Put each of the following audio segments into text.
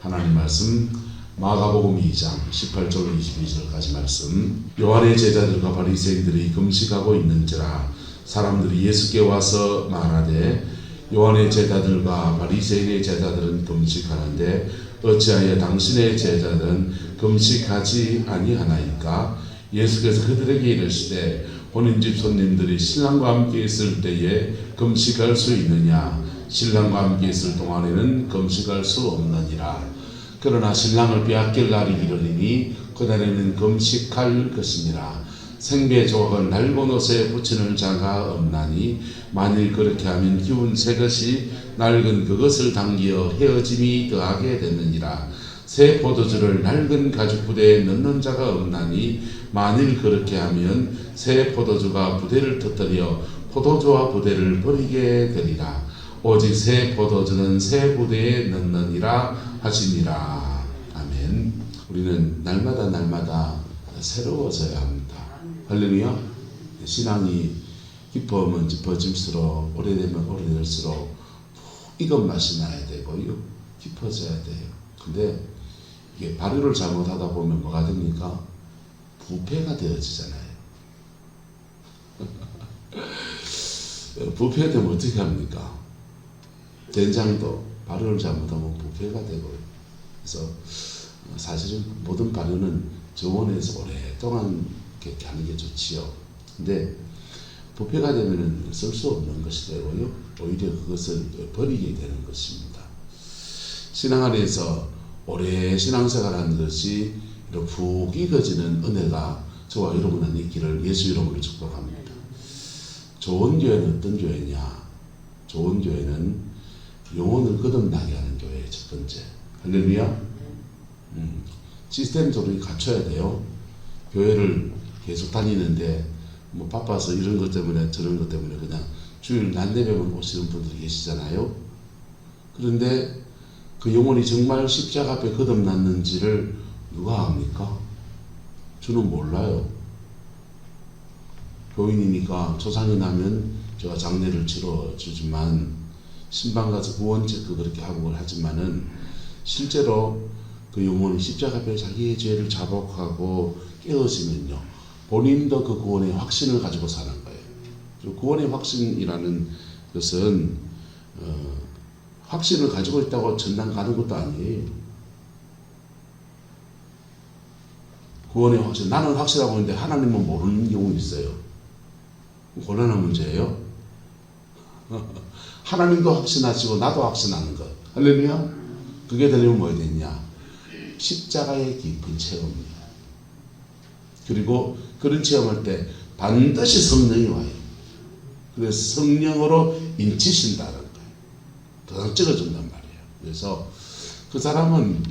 하나님 말씀 마가복음 2장 18절 22절까지 말씀. 요한의 제자들과 바리새인들이 금식하고 있는지라 사람들이 예수께 와서 말하되 요한의 제자들과 바리새인의 제자들은 금식하는데 어찌하여 당신의 제자들은 금식하지 아니하나이까? 예수께서 그들에게 이르시되 혼인집 손님들이 신랑과 함께 있을 때에 금식할 수 있느냐? 신랑과 함께 있을 동안에는 금식할 수 없느니라. 그러나 신랑을 빼앗길 날이 이르리니 그날에는 금식할 것이니라. 생배 조각을 낡은 옷에 붙이는 자가 없나니 만일 그렇게 하면 기운 새 것이 낡은 그것을 당기어 헤어짐이 더하게 되느니라. 새 포도주를 낡은 가죽 부대에 넣는 자가 없나니 만일 그렇게 하면 새 포도주가 부대를 터뜨려 포도주와 부대를 버리게 되리라. 오직 새 포도주는 새 부대에 넣느니라 하시니라. 아멘. 우리는 날마다 새로워져야 합니다. 할렐루야. 신앙이 깊으면 깊어질수록 오래되면 오래될수록 익은 맛이 나야 되고요. 깊어져야 돼요. 근데 이게 발효를 잘못하다 보면 뭐가 됩니까? 부패가 되어지잖아요. 부패되면 어떻게 합니까? 된장도 발효를 잘못하면 부패가 되고, 그래서 사실은 모든 발효는 저온에서 오랫동안 이렇게 하는 게 좋지요. 근데 부패가 되면은 쓸 수 없는 것이 되고요. 오히려 그것을 버리게 되는 것입니다. 신앙 안에서 오래 신앙생활하는 것이 푹 익어지는 은혜가 저와 여러분은 있기를 예수 이름으로 축복합니다. 좋은 교회는 어떤 교회냐? 좋은 교회는 영혼을 거듭나게 하는 교회의 첫 번째. 할렐루야. 시스템적으로 갖춰야 돼요. 교회를 계속 다니는데 뭐 바빠서 이런 것 때문에 저런 것 때문에 그냥 주일 낮내배만 오시는 분들이 계시잖아요. 그런데 그 영혼이 정말 십자가 앞에 거듭났는지를 누가 압니까? 저는 몰라요. 교인이니까 조상이 나면 제가 장례를 치러주지만 신방 가서 구원 체크 그렇게 하고 하지만은 실제로 그 영혼이 십자가 앞에 자기의 죄를 자복하고 깨어지면요, 본인도 그 구원의 확신을 가지고 사는 거예요. 구원의 확신이라는 것은 확신을 가지고 있다고 전당 가는 것도 아니에요. 구원의 확신, 나는 확실하고 있는데 하나님은 모르는 경우 있어요. 곤란한 문제예요. 하나님도 확신하시고 나도 확신하는 것. 할렐루야. 그게 되려면 뭐야 되냐? 십자가의 깊은 체험이에요. 그리고 그런 체험할 때 반드시 성령이 와요. 그래서 성령으로 인치신다는 거예요. 더 찍어준단 말이에요. 그래서 그 사람은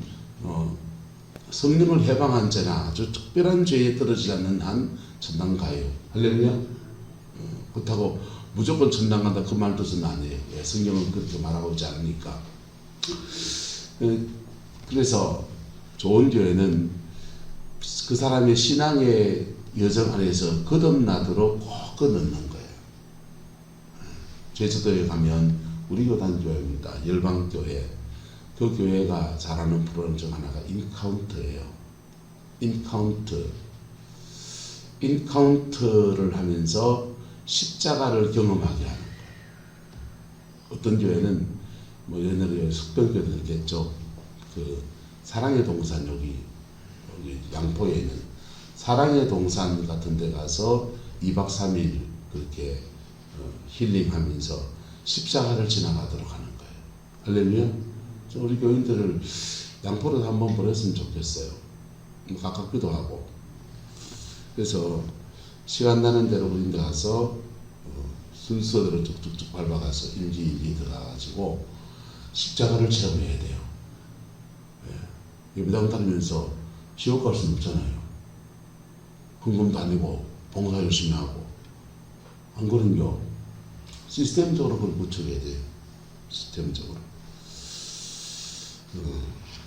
성령을 해방한 죄나 아주 특별한 죄에 떨어지지 않는 한 천당 가요. 할렐루야. 그렇다고 무조건 천당 간다 그 말 뜻은 아니에요. 성경은 그렇게 말하고 있지 않으니까. 그래서 좋은 교회는 그 사람의 신앙의 여정 안에서 거듭나도록 꼭 넣는 거예요. 제주도에 가면 우리 교단 교회입니다. 열방교회. 그 교회가 잘하는 프로그램 중 하나가 인카운트예요. 인카운트를 하면서 십자가를 경험하게 하는 거예요. 어떤 교회는 뭐 옛날에 숙변교회도 그랬겠죠. 그 사랑의 동산 여기 양포에 있는 사랑의 동산 같은 데 가서 2박 3일 그렇게 힐링하면서 십자가를 지나가도록 하는 거예요. 할렐루야. 우리 교인들을 양포로 한번 보냈으면 좋겠어요. 가깝기도 하고. 그래서 시간 나는 대로 우리 데 가서 순서대로 쭉쭉쭉 밟아가서 일기 들어가가지고 십자가를 체험해야 돼요. 예배당 다니면서 지옥 갈 수는 없잖아요. 헌금도 아니고 봉사 열심히 하고. 안 그런겨. 시스템적으로 그걸 구축해야 돼요. 시스템적으로.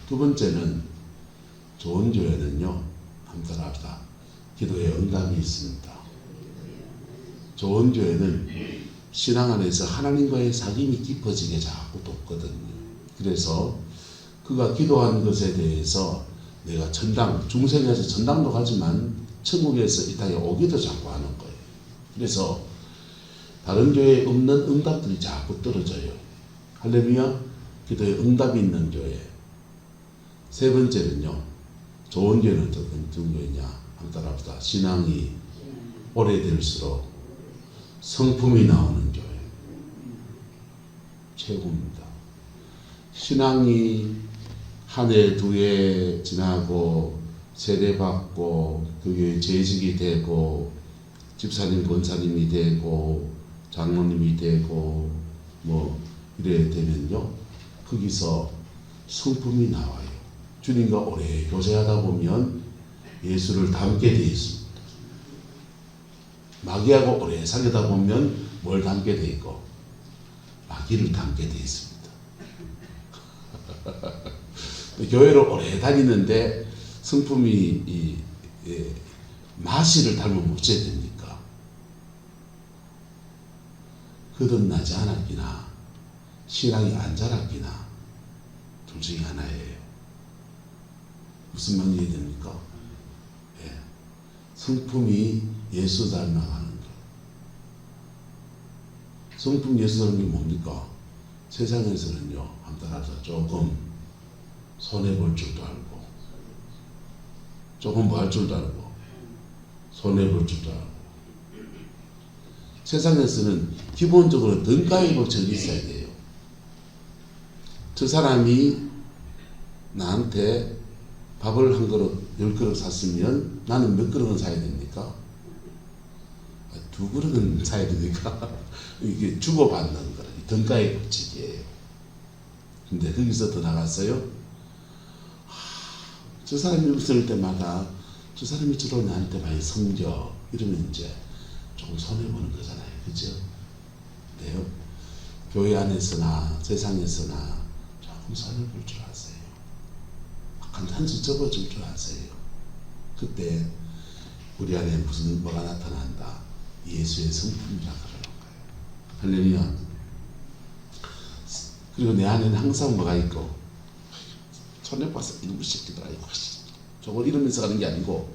두 번째는 좋은 교회는요, 한번 따라합시다. 기도에 응답이 있습니다. 좋은 교회는 신앙 안에서 하나님과의 사귐이 깊어지게 자꾸 돕거든요. 그래서 그가 기도한 것에 대해서 내가 천당, 중생에서 천당도 가지만 천국에서 이 땅에 오기도 자꾸 하는 거예요. 그래서 다른 교회에 없는 응답들이 자꾸 떨어져요. 할렐루야. 기도에 응답이 있는 교회. 세 번째는요, 좋은 교회는 어떤 교회냐 한번 따라합시다. 신앙이 오래될수록 성품이 나오는 교회. 최고입니다. 신앙이 한 해, 두 해 지나고 세례받고 그게 재직이 되고 집사님, 권사님이 되고 장로님이 되고 뭐 이래 되면요, 거기서 성품이 나와요. 주님과 오래 교제하다 보면 예수를 닮게 되어 있습니다. 마귀하고 오래 사귀다 보면 뭘 닮게 되어 있고 마귀를 닮게 되어 있습니다. 교회를 오래 다니는데 성품이 마시를 닮으면 어찌해야 됩니까? 거듭나지 않았기나 신앙이 안 자랐기나 둘 중에 하나예요. 무슨 말이 됩니까? 예. 성품이 예수 닮아가는 것. 성품 예수 닮는 게 뭡니까? 세상에서는요, 한번 따라서 조금 손해볼 줄도 알고, 조금 뭐 할 줄도 알고, 손해볼 줄도 알고. 세상에서는 기본적으로 등가위로 전이 있어야 돼요. 저 사람이 나한테 밥을 한 그릇, 10그릇 샀으면 나는 몇 그릇은 사야 됩니까? 2그릇은 사야 됩니까? 이게 주고받는 거라. 등가의 법칙이에요. 근데 거기서 더 나갔어요. 저 사람이 웃을 때마다 저 사람이 주로 나한테 많이 섬겨. 이러면 이제 조금 손해보는 거잖아요. 그죠? 네요. 교회 안에서나 세상에서나 조금 손해볼 줄 아세요. 한 수 접어줄 줄 아세요. 그때 우리 안에 무슨 뭐가 나타난다. 예수의 성품이라 그러는 거예요. 할렐루야. 그리고 내 안에는 항상 뭐가 있고, 손해봐서 이놈의 새끼들 아니고 저걸 이러면서 가는 게 아니고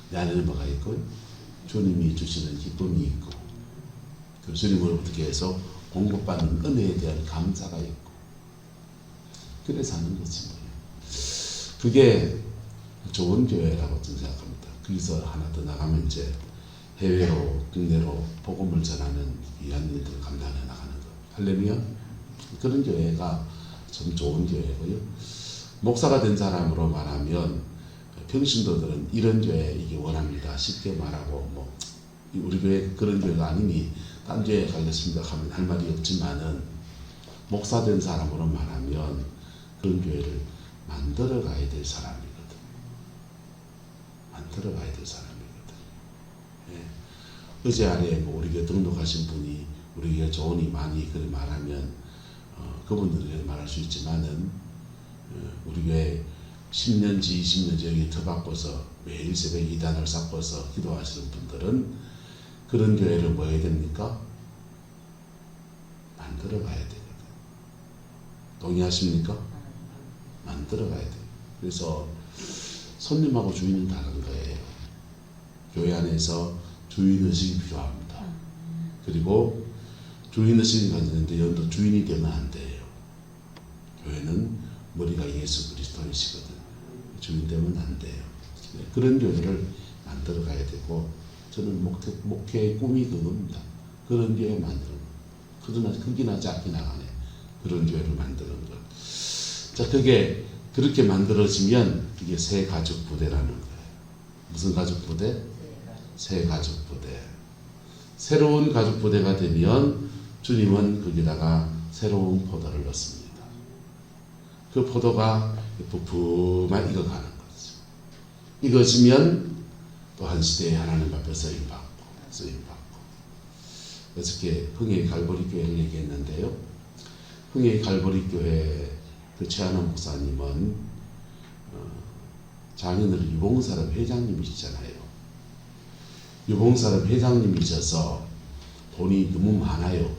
내 안에는 뭐가 있고, 주님이 주시는 기쁨이 있고, 그 주님을 어떻게 해서 공급받는 은혜에 대한 감사가 있고, 그래서 하는 거지 뭐예요. 그게 좋은 교회라고 저는 생각합니다. 거기서 하나 더 나가면 이제 해외로, 국내로 복음을 전하는 귀한 일들을 감당해 나가는 것. 할렐루야. 그런 교회가 참 좋은 교회고요. 목사가 된 사람으로 말하면 평신도들은 이런 교회 이게 원합니다. 쉽게 말하고 뭐 우리 교회 그런 교회가 아니니 딴 교회 가겠습니다 하면 할 말이 없지만은, 목사 된 사람으로 말하면 그런 교회를 만들어 가야 될 사람이거든. 만들어 가야 될 사람이거든. 예. 어제 아래 뭐 우리 교회 등록하신 분이 우리 교회 좋으니 많이 그렇게 말하면 그분들이 말할 수 있지만은, 우리 교회 10년지 20년지 여기 터바꿔서 매일 새벽 2단을 쌓고서 기도하시는 분들은 그런 교회를 뭐 해야 됩니까? 만들어 가야 되거든. 동의하십니까? 만들어 가야 돼요. 그래서 손님하고 주인은 다른 거예요. 교회 안에서 주인의식이 필요합니다. 그리고 주인의식이 가지는데 여러분도 주인이 되면 안 돼요. 교회는 머리가 예수 그리스도이시거든. 주인 되면 안 돼요. 그런 교회를 만들어 가야 되고, 저는 목회의 꿈이 그겁니다. 그런 교회 만드는 거. 그러나 크기나 작게 나가네. 그런 교회를 만드는 것. 자, 그게 그렇게 만들어지면 이게 새 가족 부대라는 거예요. 무슨 가족 부대? 새 가족 부대. 새로운 가족 부대가 되면 주님은 거기다가 새로운 포도를 넣습니다. 그 포도가 부풀만 익어가는 거죠. 익어지면 또 한 시대에 하나님 앞에 쓰임받고. 어저께 흥의 갈보리 교회를 얘기했는데요. 흥의 갈보리 교회 그 최하나 목사님은 장인어른 유봉사람 회장님이시잖아요. 유봉사람 회장님이셔서 돈이 너무 많아요.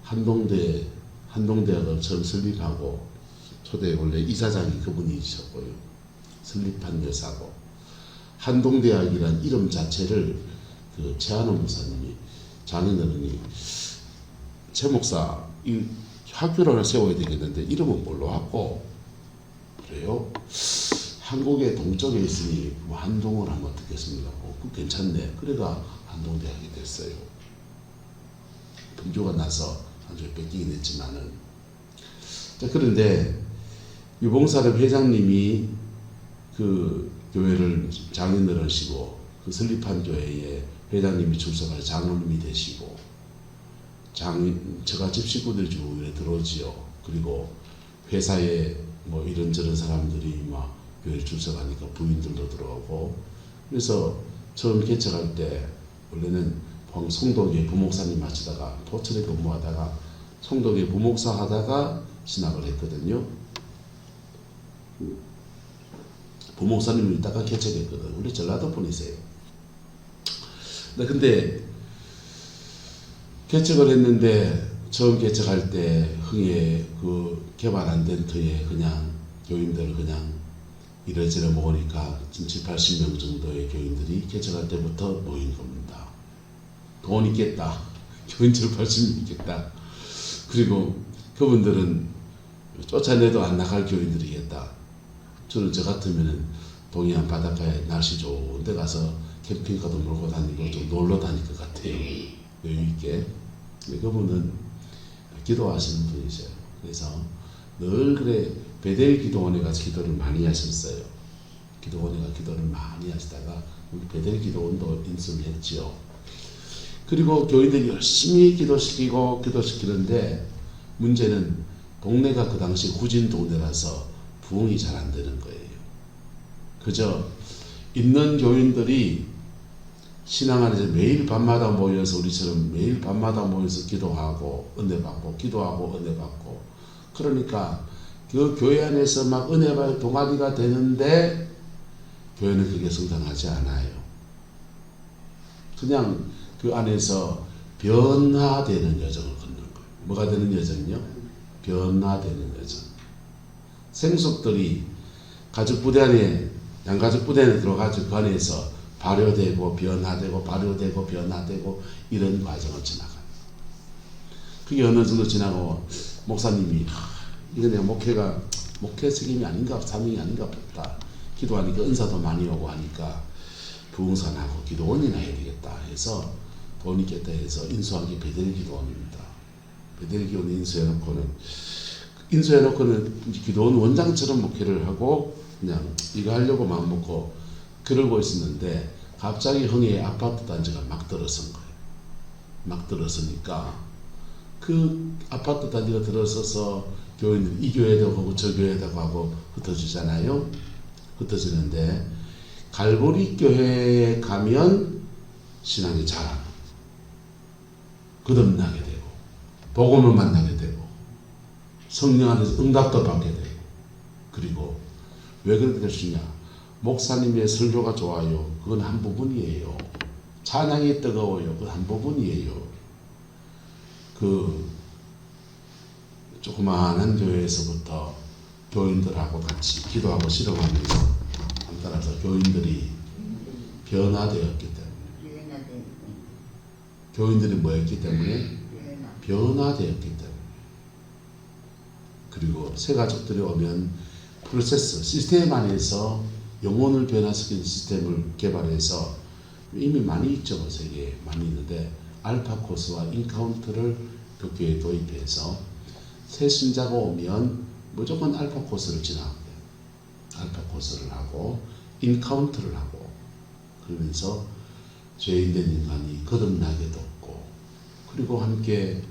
한동대 한동대학을 처음 설립하고 초대 원래 이사장이 그분이셨고요. 설립한 여사고, 한동대학이란 이름 자체를 그 최한원 목사님이, 장인어른이 최 목사 이 학교를 하나 세워야 되겠는데 이름은 뭘로 하고 그래요? 한국의 동쪽에 있으니 뭐 한동을 하면 어떻겠습니까? 그 괜찮네. 그래가 한동대학이 됐어요. 분조가 나서 나중에 뺏기긴 했지만은. 자, 그런데 유봉사립 회장님이 그 교회를 장인어른이시고 그 설립한 교회에 회장님이 출석할 장로님이 되시고, 제가 집식구들 주에 들어오지요. 그리고 회사에 뭐 이런저런 사람들이 막 교회 출석하니까 부인들도 들어오고, 그래서 처음 개척할 때 원래는 송도교회 부목사님 하시다가 포천에 근무하다가 송도교회 부목사 하다가 신학을 했거든요. 부목사님을 있다가 개척했거든. 우리 전라도 분이세요. 근데 개척을 했는데 처음 개척할 때 흥에 그 개발 안 된 터에 그냥 교인들 그냥 이래저래 모으니까 70, 80명 정도의 교인들이 개척할 때부터 모인 겁니다. 돈 있겠다. 교인 70, 80명 있겠다. 그리고 그분들은 쫓아내도 안 나갈 교인들이겠다. 저는 저 같으면은 동해안 바닷가에 날씨 좋은 데 가서 캠핑카도 몰고 다니고 좀 놀러 다닐 것 같아요. 여유있게. 그분은 기도하시는 분이세요. 그래서 늘 그래 베델 기도원에 가서 기도를 많이 하셨어요. 기도원에 가서 기도를 많이 하시다가 베델 기도원도 인수를 했죠. 그리고 교인들이 열심히 기도시키는데 문제는 동네가 그 당시 후진 동네라서 부흥이 잘 안 되는 거예요. 그저 있는 교인들이 신앙 안에서 매일 밤마다 모여서 우리처럼 매일 밤마다 모여서 기도하고 은혜 받고 기도하고 은혜 받고, 그러니까 그 교회 안에서 막 은혜 받을 동아리가 되는데 교회는 그게 성장하지 않아요. 그냥 그 안에서 변화되는 여정을 걷는 거예요. 뭐가 되는 여정이요? 변화되는 여정. 생속들이 가죽 부대 안에, 양가죽 부대 안에 들어가지고 그 안에서 발효되고 변화되고 발효되고 변화되고 이런 과정을 지나가요. 그게 어느 정도 지나고 목사님이 이거 내가 목회 책임이 아닌가 사명이 아닌가 보다. 기도하니까 은사도 많이 오고 하니까 부흥산하고 기도원이나 해야 되겠다 해서 돈 있겠다 해서 인수한 게 베델 기도원입니다. 베델 기도원 인수해놓고는 기도원 원장처럼 목회를 하고 그냥 이거 하려고 마음 먹고 그러고 있었는데 갑자기 흥에 아파트 단지가 막 들어선 거예요. 막 들어서니까 그 아파트 단지가 들어서서 교인들이 이 교회도 가고 저 교회도 가고 흩어지잖아요. 흩어지는데 갈보리 교회에 가면 신앙이 자라고 거듭나게 되고 복음을 만나게 되고 성령 안에서 응답도 받게 되고, 그리고 왜 그렇게 될 수 있냐? 목사님의 설교가 좋아요. 그건 한 부분이에요. 찬양이 뜨거워요. 그건 한 부분이에요. 그 조그마한 교회에서부터 교인들하고 같이 기도하고 실험하면서 따라서 교인들이 변화되었기 때문에, 교인들이 뭐였기 때문에? 변화되었기 때문에. 그리고 새 가족들이 오면 프로세스, 시스템 안에서 영혼을 변화시키는 시스템을 개발해서 이미 많이 있죠. 세계에 많이 있는데 알파 코스와 인카운트를 그 교회에 도입해서 새 신자가 오면 무조건 알파 코스를 지나야 돼요. 알파 코스를 하고 인카운트를 하고, 그러면서 죄인된 인간이 거듭나게 돕고, 그리고 함께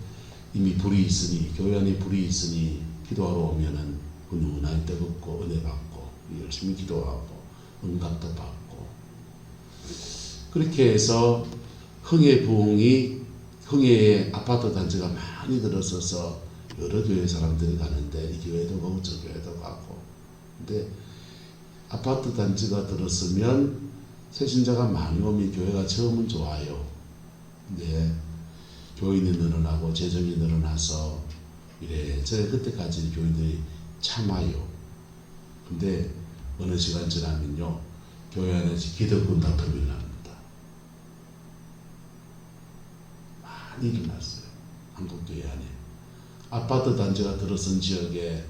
이미 불이 있으니, 교회 안에 불이 있으니 기도하러 오면은 훈훈하게 뜨겁고 은혜 받고 열심히 기도하고 응답도 받고, 그렇게 해서 흥의 부흥이, 흥의 아파트 단지가 많이 들어서서 여러 교회 사람들이 가는데 이 교회도 가고 저 교회도 가고. 근데 아파트 단지가 들었으면 새신자가 많이 오면 교회가 처음은 좋아요. 근데 교인이 늘어나고 재정이 늘어나서 이래저래 그때까지 교인들이 참아요. 근데 어느 시간 지나면요, 교회 안에서 기득권 다툼이 납니다. 많이 일어났어요. 한국 교회 안에. 아파트 단지가 들어선 지역에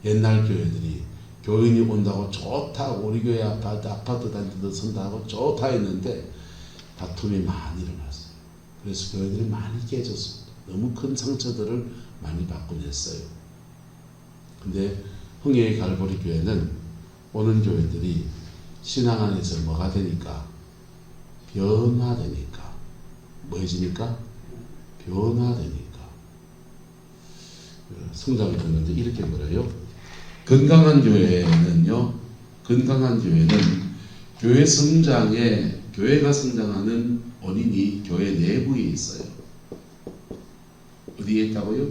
옛날 교회들이 교인이 온다고 좋다고, 우리 교회 아파트 단지 들어선다고 좋다 했는데 다툼이 많이 일어났어요. 그래서 교회들이 많이 깨졌습니다. 너무 큰 상처들을 많이 받고 냈어요. 근데 흥예의 갈보리 교회는 오는 교회들이 신앙 안에서 뭐가 되니까? 변화되니까. 뭐해지니까? 변화되니까. 성장이 됐는데 이렇게 말해요. 건강한 교회는요, 건강한 교회는 교회 성장에, 교회가 성장하는 원인이 교회 내부에 있어요. 어디에 있다고요?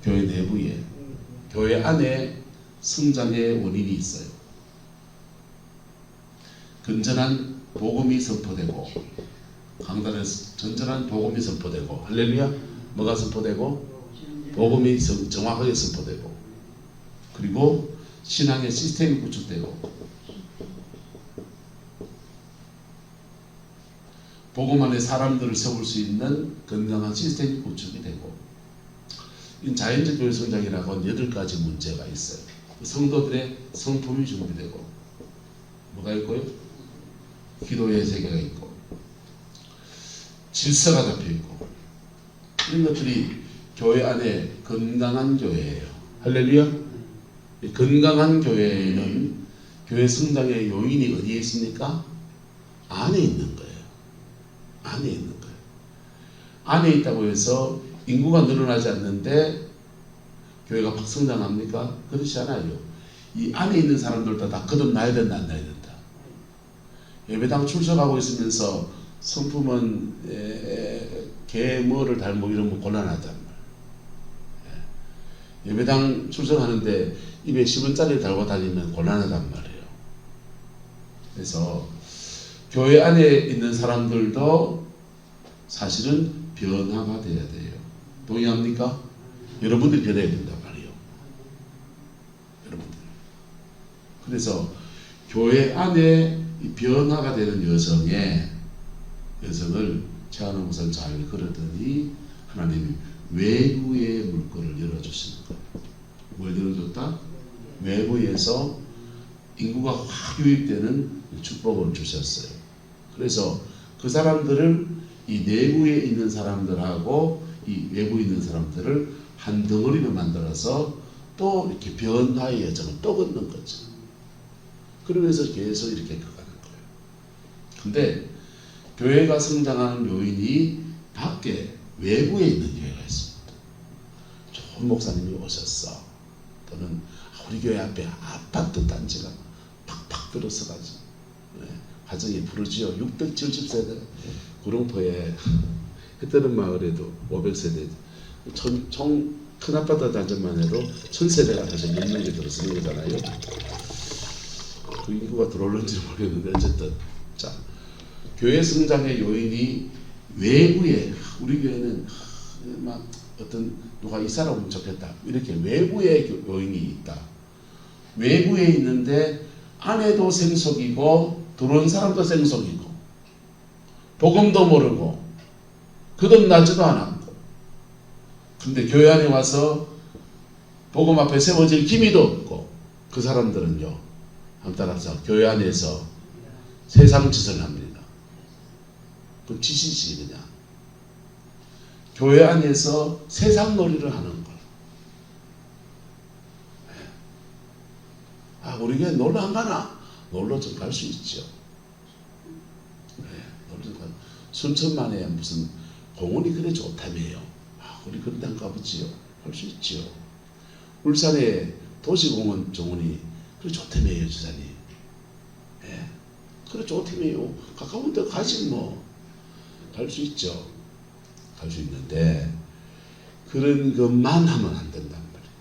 교회 내부에. 교회 안에 성장의 원인이 있어요. 건전한 복음이 선포되고, 강단에서 전전한 복음이 선포되고, 할렐루야. 뭐가 선포되고? 복음이 정확하게 선포되고, 그리고 신앙의 시스템이 구축되고, 복음 안에 사람들을 세울 수 있는 건강한 시스템이 구축이 되고, 이 자연적 교회 성장이라고 8가지 문제가 있어요. 성도들의 성품이 준비되고, 뭐가 있고요? 기도의 세계가 있고, 질서가 잡혀있고, 이런 것들이 교회 안에 건강한 교회예요. 할렐루야. 건강한 교회는 교회 성장의 요인이 어디에 있습니까? 안에 있는 거예요. 안에 있는 거예요. 안에 있다고 해서 인구가 늘어나지 않는데 교회가 확 성장합니까? 그렇지 않아요. 이 안에 있는 사람들도 다 거듭나야 된다, 안 나야 된다. 예배당 출석하고 있으면서 성품은 개 뭐를 닮고 이러면 곤란하단 말이에요. 예배당 출석하는데 입에 10원짜리 달고 다니면 곤란하단 말이에요. 그래서 교회 안에 있는 사람들도 사실은 변화가 돼야 돼요. 동의합니까? 여러분들이 변해야 된단 말이에요. 여러분들. 그래서 교회 안에 이 변화가 되는 여성을 최한호 목사님 잘 그러더니 하나님이 외부의 물꼬를 열어주시는 거예요. 뭘 열어줬다? 외부에서 인구가 확 유입되는 축복을 주셨어요. 그래서 그 사람들을 이 내부에 있는 사람들하고 이 외부에 있는 사람들을 한 덩어리로 만들어서 또 이렇게 변화의 여정을 또 걷는 거죠. 그러면서 계속 이렇게 가는 거예요. 근데 교회가 성장하는 요인이 밖에 외부에 있는 교회가 있습니다. 좋은 목사님이 오셨어. 또는 우리 교회 앞에 아파트 단지가 팍팍 들어서가지고 가정이 부르지요. 670세대 구룡포에 그때는 마을에도 500세대 총 큰 아파트 단지만 해도 1000세대가 다시 몇 명이 들어서는 거잖아요. 그 인구가 들어올는지 모르겠는데 어쨌든 자, 교회 성장의 요인이 외부에, 우리 교회는 막 어떤 누가 이 사람 오면 좋겠다 이렇게 외부의 요인이 있다. 외부에 있는데 안에도 생속이고 들어온 사람도 생속이고 복음도 모르고 거듭나지도 않았고, 근데 교회 안에 와서 복음 앞에 세워질 기미도 없고, 그 사람들은요, 한번 따라서 교회 안에서 세상 짓을 합니다. 그 짓이지 그냥. 교회 안에서 세상 놀이를 하는 거예요. 아, 우리 교회 놀러 안 가나? 놀러 좀 갈 수 있죠. 놀러 좀 가. 순천만에 무슨 공원이 그래 좋다며요. 아, 우리 그런 데 안 가보지요. 할 수 있지요. 울산에 도시공원 정원이 그래 좋다며요, 주사님. 예. 그래 좋다며요. 가까운 데 가지 뭐. 갈 수 있죠. 갈 수 있는데 그런 것만 하면 안 된단 말이에요.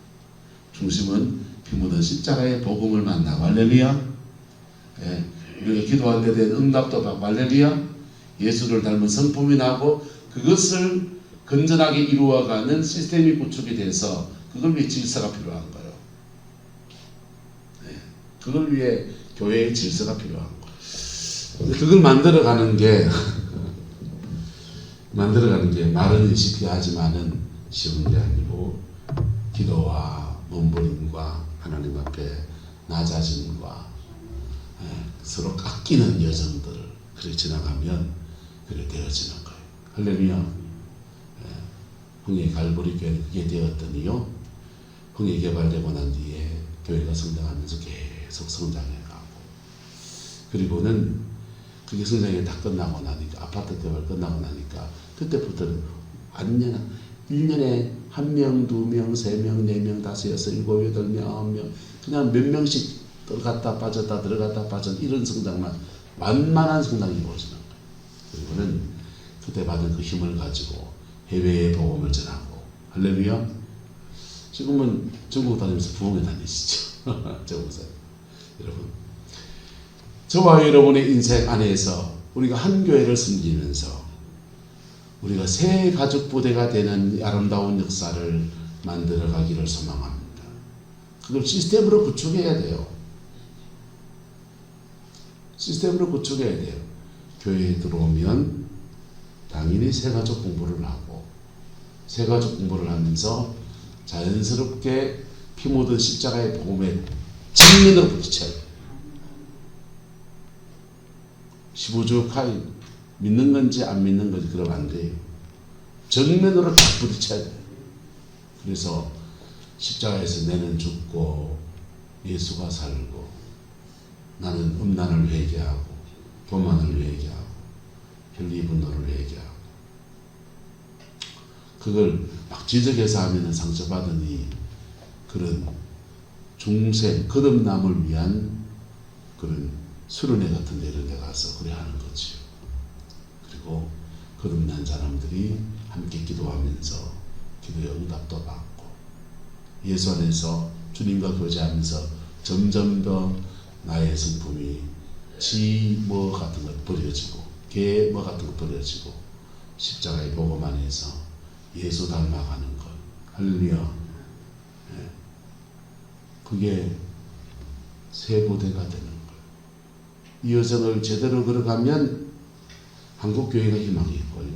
중심은 피 묻은 십자가의 복음을 만나고, 할렐루야. 예. 우리가 기도한 데 대한 응답도 받고, 할렐루야. 예수를 닮은 성품이 나고, 그것을 건전하게 이루어가는 시스템이 구축이 돼서 그걸 위해 질서가 필요한 거예요. 네. 그걸 위해 교회의 질서가 필요한 거예요. 그걸 만들어가는 게 말은 쉽게 하지만은 쉬운 게 아니고 기도와 몸부림과 하나님 앞에 낮아짐과 서로 깎이는 여정들을 그렇게 지나가면 그렇게 되어지는 거예요. 할렐루야. 흥해 갈보리 교회는 그게 되었더니요. 흥해 개발되고 난 뒤에 교회가 성장하면서 계속 성장해가고, 그리고는 그게 성장이 다 끝나고 나니까, 아파트 개발 끝나고 나니까 그때부터는 완전히 1년에 1명, 2명, 3명, 4명, 5, 6, 7, 8, 9명 그냥 몇 명씩 들어갔다 빠졌다 들어갔다 빠졌다 이런 성장만, 완만한 성장이 이루어지는 거예요. 그리고는 그때 받은 그 힘을 가지고 해외에 복음을 전하고, 할렐루야. 지금은 전국 다니면서 부흥회 다니시죠. 전국사 여러분, 저와 여러분의 인생 안에서 우리가 한 교회를 섬기면서 우리가 새 가족 부대가 되는 아름다운 역사를 만들어 가기를 소망합니다. 그걸 시스템으로 구축해야 돼요. 시스템으로 구축해야 돼요. 교회에 들어오면 당연히 새 가족 공부를 하고, 새 가족 공부를 하면서 자연스럽게 피 묻은 십자가의 복음에 정면으로 부딪혀요. 15주 카인 믿는 건지 안 믿는 건지 그러면 안 돼요. 정면으로 딱 부딪혀야 돼요. 그래서 십자가에서 내는 죽고 예수가 살고, 나는 음란을 회개하고 교만을 회개하고 편리 분노를 회개하고, 그걸 막 지적해서 하면 상처받으니 그런 중생 거듭남을 위한 그런 수련회 같은 데를 내 가서 그래 하는 거지요. 그리고 거듭난 사람들이 함께 기도하면서 기도의 응답도 받고, 예수 안에서 주님과 교제하면서 점점 더 나의 성품이 지 뭐 같은 것 버려지고, 개 뭐 같은 것 버려지고, 십자가의 복음 안에서 예수 닮아가는 것. 할렐루야. 네. 그게 새 부대가 되는 거예요. 이 여정을 제대로 걸어가면 한국 교회가 희망이 있고요.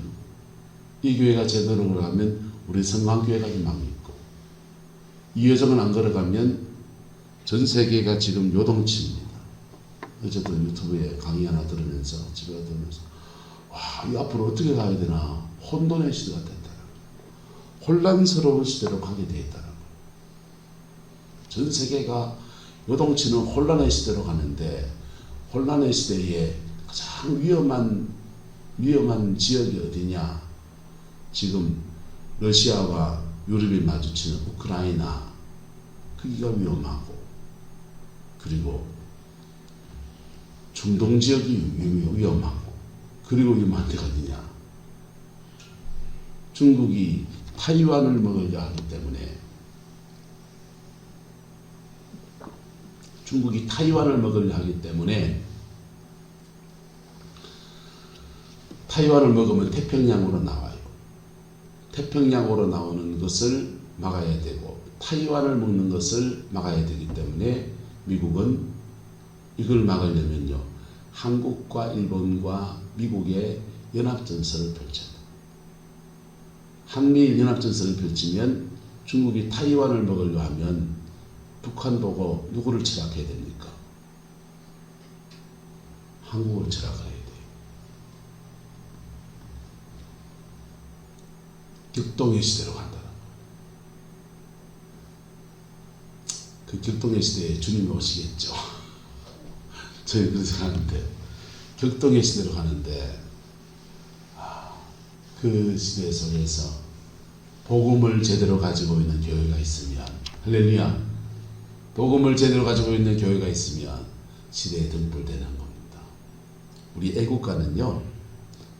이 교회가 제대로 걸어가면 우리 성황교회가 희망이 있고, 이 여정을 안 걸어가면 전 세계가 지금 요동칩니다. 어제도 유튜브에 강의 하나 들으면서 집에 들으면서 와, 이 앞으로 어떻게 가야 되나, 혼돈의 시대가 됐다. 혼란스러운 시대로 가게 되었다. 전 세계가 요동치는 혼란의 시대로 가는데, 혼란의 시대에 가장 위험한 지역이 어디냐? 지금 러시아와 유럽이 마주치는 우크라이나, 거기가 위험하고, 그리고 중동 지역이 위험하고, 그리고 위험한 데가 어디냐? 중국이 타이완을 먹으려 하기 때문에, 중국이 타이완을 먹으려 하기 때문에, 타이완을 먹으면 태평양으로 나와요. 태평양으로 나오는 것을 막아야 되고, 타이완을 먹는 것을 막아야 되기 때문에 미국은 이걸 막으려면요, 한국과 일본과 미국의 연합전선을 펼쳐야 돼요. 한미일 연합전선을 펼치면 중국이 타이완을 먹으려 하면 북한 보고 누구를 철학해야 됩니까? 한국을 철학해야 돼요. 격동의 시대로 간다. 그 격동의 시대에 주님이 오시겠죠. 저희 그렇게 생각하는데, 격동의 시대로 가는데, 그 시대 속에서 복음을 제대로 가지고 있는 교회가 있으면, 할렐루야, 복음을 제대로 가지고 있는 교회가 있으면 시대에 등불되는 겁니다. 우리 애국가는요,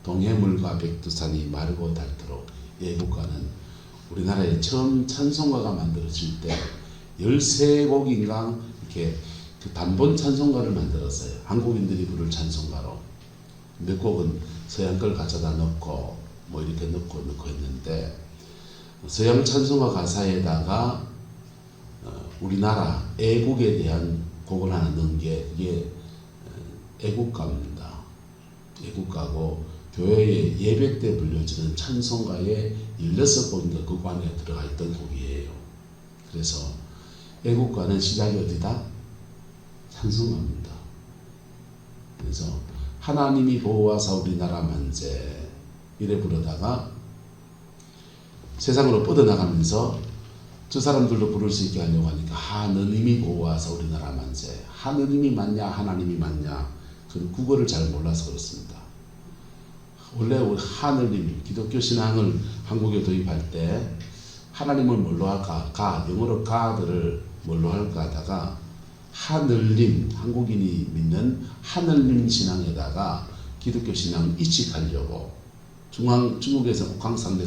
동해물과 백두산이 마르고 닳도록, 애국가는 우리나라에 처음 찬송가가 만들어질 때 13곡인가 이렇게 그 단본 찬송가를 만들었어요. 한국인들이 부를 찬송가로. 몇 곡은 서양 걸 가져다 넣고 뭐 이렇게 넣고 했는데 서양 찬송가 가사에다가 우리나라 애국에 대한 곡을 하나 넣은 게 이게 애국가입니다. 애국가고 교회에 예배 때 불려지는 찬송가의 16번가 그 안에 들어가 있던 곡이에요. 그래서 애국가는 시작이 어디다? 찬송가입니다. 그래서 하나님이 보호하사 우리나라 만세 이래 부르다가 세상으로 뻗어나가면서 저 사람들도 부를 수 있게 하려고 하니까 하느님이 보호하사 우리나라 만세. 하느님이 맞냐 하나님이 맞냐 그 국어를 잘 몰라서 그렇습니다. 원래 우리 하느님 기독교 신앙을 한국에 도입할 때 하나님을 뭘로 할까? 영어로 God를 뭘로 할까 하다가 하늘님, 한국인이 믿는 하늘님 신앙에다가 기독교 신앙 이식하려고 중국에서 옥황상제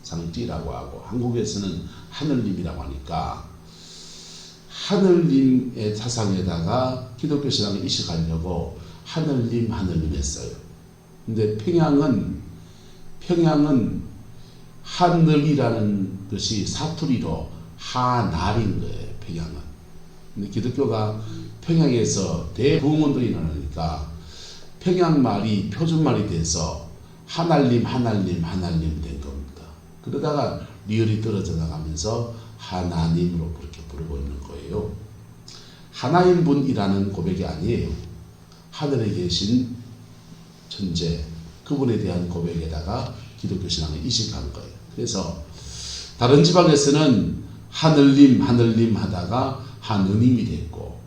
상띠라고 하고 한국에서는 하늘님이라고 하니까 하늘님의 사상에다가 기독교 신앙을 이식하려고 하늘님 했어요. 근데 평양은 하늘이라는 것이 사투리로 하날인 거예요. 평양은. 근데 기독교가 평양에서 대부흥운동이 일어나니까 평양말이 표준말이 돼서 하날님 된 겁니다. 그러다가 리얼이 떨어져 나가면서 하나님으로 그렇게 부르고 있는 거예요. 하나인 분이라는 고백이 아니에요. 하늘에 계신 천재 그분에 대한 고백에다가 기독교 신앙을 이식한 거예요. 그래서 다른 지방에서는 하늘님 하다가 하느님이 됐고,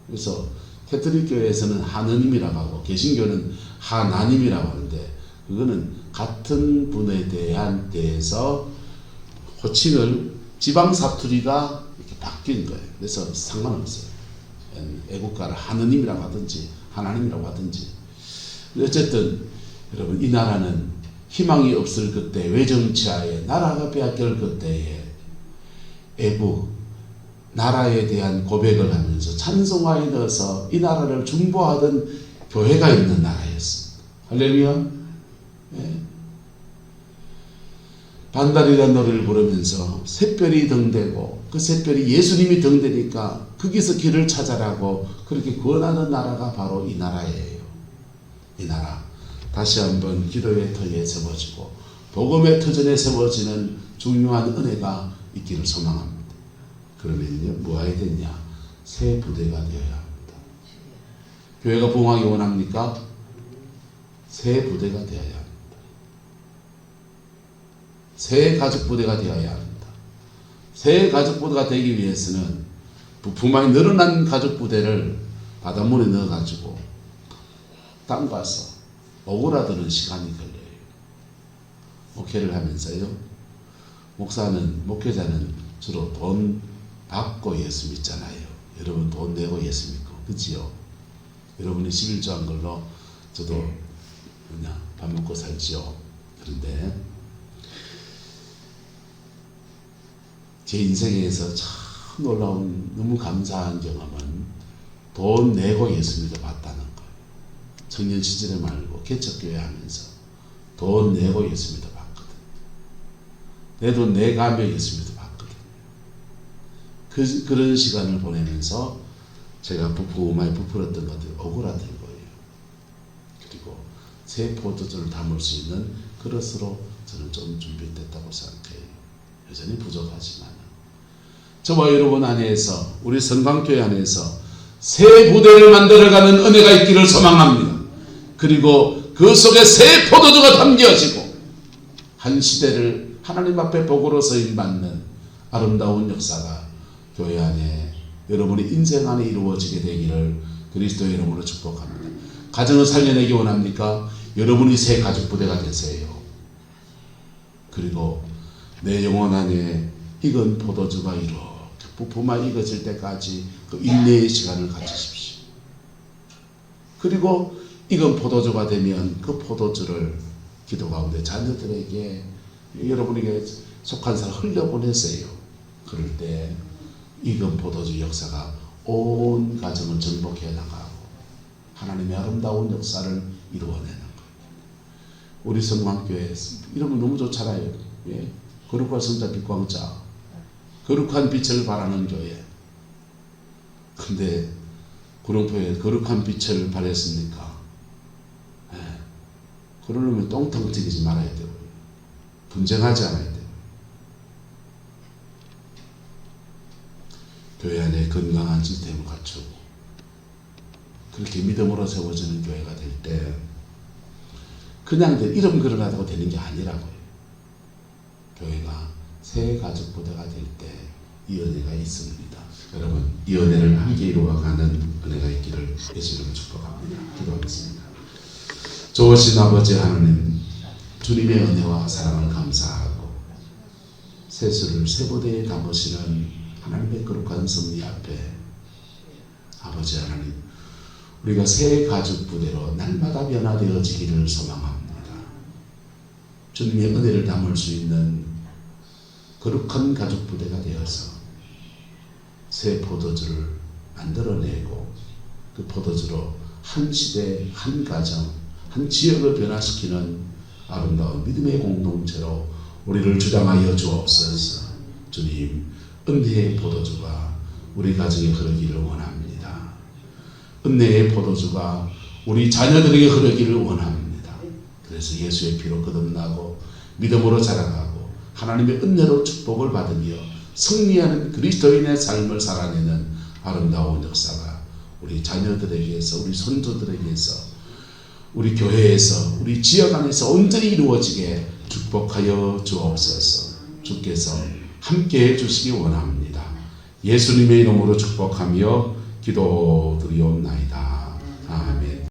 그래서 캐톨릭 교회에서는 하느님이라고 하고 개신교는 하나님이라고 하는데 그거는 같은 분에 대해서 호칭을 지방 사투리가 이렇게 바뀐 거예요. 그래서 상관없어요. 애국가를 하느님이라고 하든지 하나님이라고 하든지. 어쨌든 여러분 이 나라는 희망이 없을 그때 외정치하에 나라가 빼앗길 그때에 애국 나라에 대한 고백을 하면서 찬송가에 넣어서 이 나라를 중보하던 교회가 있는 나라였습니다. 할렐루야. 네. 반달이라는 노래를 부르면서 샛별이 등대고 그 샛별이 예수님이 등대니까 거기서 길을 찾아라고 그렇게 구원하는 나라가 바로 이 나라예요. 이 나라 다시 한번 기도의 터에 세워지고 복음의 터전에 세워지는 중요한 은혜가 있기를 소망합니다. 그러면요 뭐 해야 되냐? 새 부대가 되어야 합니다. 교회가 부흥하기 원합니까? 새 부대가 되어야 합니다. 새 가족 부대가 되어야 합니다. 새 가족 부대가 되기 위해서는 부품이 늘어난 가족 부대를 바닷물에 넣어가지고 담가서 오그라드는 시간이 걸려요. 목회를 하면서요. 목회자는 주로 돈 받고 예수 믿잖아요. 여러분 돈 내고 예수 믿고 그치요? 여러분이 11조 한 걸로 저도 그냥 밥 먹고 살지요. 그런데 제 인생에서 참 놀라운 너무 감사한 경험은 돈 내고 예수 믿어 봤다는 거예요. 청년 시절에 말고 개척교회 하면서 돈 내고 예수 믿어 봤거든. 내 돈 내가며 예수 믿어 봤거든. 그런 시간을 보내면서 제가 부부마에 부풀었던 것들이 오그라든 거예요. 그리고 새 포도주를 담을 수 있는 그릇으로 저는 좀 준비됐다고 생각해요. 여전히 부족하지만 저와 여러분 안에서 우리 성광교회 안에서 새 부대를 만들어가는 은혜가 있기를 소망합니다. 그리고 그 속에 새 포도주가 담겨지고 한 시대를 하나님 앞에 복으로 쓰임받는 아름다운 역사가 교회 안에 여러분의 인생 안에 이루어지게 되기를 그리스도의 이름으로 축복합니다. 가정을 살려내기 원합니까? 여러분이 새 가족 부대가 되세요. 그리고 내 영혼 안에 익은 포도주가 이루어 부품만 익어질 때까지 그 인내의 시간을 가지십시오. 그리고 익은 포도주가 되면 그 포도주를 기도 가운데 자녀들에게 여러분에게 속한 사람 흘려보내세요. 그럴 때 익은 포도주 역사가 온 가정을 정복해 나가고 하나님의 아름다운 역사를 이루어내는 거예요. 우리 성광교회 이름은 너무 좋잖아요. 예? 거룩한 성자 빛광자, 거룩한 빛을 발하는 교회. 근데 구룡포에 거룩한 빛을 발했습니까? 예. 그러려면 똥탕 튀기지 말아야 되고, 분쟁하지 않아야 돼요. 교회 안에 건강한 시스템을 갖추고 그렇게 믿음으로 세워지는 교회가 될 때 그냥 이름 걸어가다가 되는 게 아니라고요. 교회가 새 가족 부대가 될 때 이 은혜가 있습니다. 여러분, 이 은혜를 함께 이루어가는 은혜가 있기를 예수 이름으로 축복합니다. 기도하겠습니다. 좋으신 아버지 하나님, 주님의 은혜와 사랑을 감사하고 세수를 새 부대에 담으시는 하나님의 거룩한 섭리 앞에 아버지 하나님, 우리가 새 가족 부대로 날마다 변화되어지기를 소망합니다. 주님의 은혜를 담을 수 있는 거룩한 가족 부대가 되어서 새 포도주를 만들어내고 그 포도주로 한 시대, 한 가정, 한 지역을 변화시키는 아름다운 믿음의 공동체로 우리를 주장하여 주옵소서. 주님, 은혜의 포도주가 우리 가정에 흐르기를 원합니다. 은혜의 포도주가 우리 자녀들에게 흐르기를 원합니다. 그래서 예수의 피로 거듭나고 믿음으로 자라가고 하나님의 은혜로 축복을 받으며 승리하는 그리스도인의 삶을 살아내는 아름다운 역사가 우리 자녀들에게서, 우리 손주들에게서, 우리 교회에서, 우리 지역 안에서 온전히 이루어지게 축복하여 주옵소서. 주께서 함께해 주시기 원합니다. 예수님의 이름으로 축복하며 기도드리옵나이다. 아멘.